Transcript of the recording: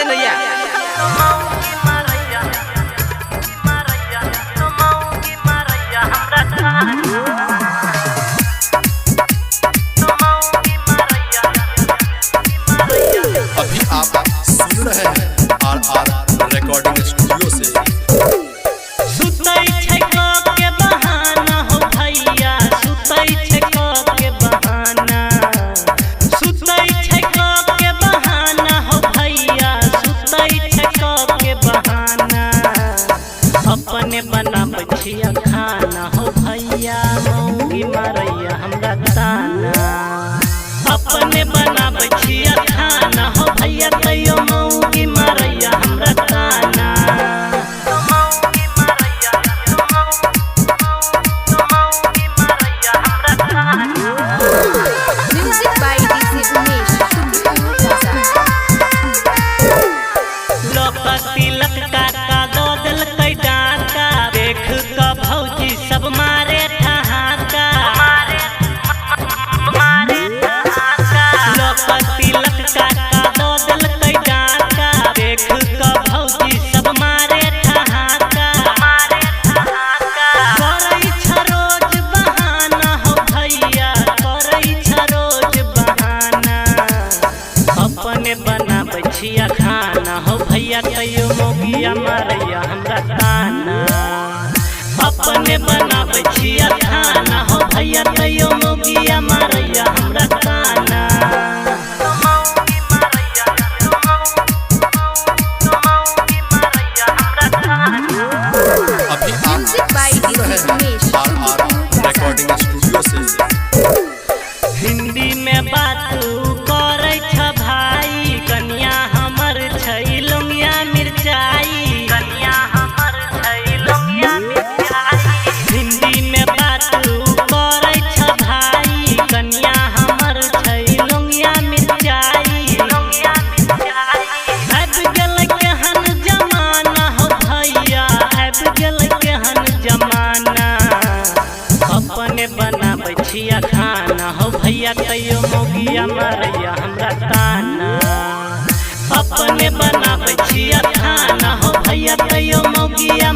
नैया। अभी आप सुन रहे हैं RR रिकॉर्डिंग स्टूडियो से। अपने बना बछिया खाना हो भैया मौगी मारैया हमरा ताना। अपने बना बछिया खाना हो भैया तैयो मौगी मारैया हमरा ताना। Music by DJ Umesh, लोक तिलक काका दो दिल कई डाका देख क भौजी सब मारे ठहाका। लोक तिलक काका दो दिल कई डाका देख क भौजी सब मारे ठहाका। करई छ रोज बहाना हो भैया करई छ रोज बहाना। अपने बना बछिया खाना हो भैया तैयो मौगिया मारैया हमरा ताना। अपने बना बछिया खाना हो भैया तैयो मौगिया मारैया हमरा ताना। अभी आप Music by सुन DJ रहे हैं Umesh, RR रिकॉर्डिंग स्टूडियो से। हिंदी में बात करे छ भाई कन्या हमर छै लुंगिया मिर्चाई। कन्या हमर छै लुंगिया मिर्चाई। हिंदी में बात करे छ भाई कन्या हमर छै लुंगिया मिर्चाई। लुंगिया मिर्चाई अब गेल केहन जमाना हो भैया अब गेल केहन जमाना। अपने बना बछिया खाना हो भैया तैयो मौगिया मारैया हमरा ताना। अपने बना बछिया खाना हो भैया तैयो मौगिया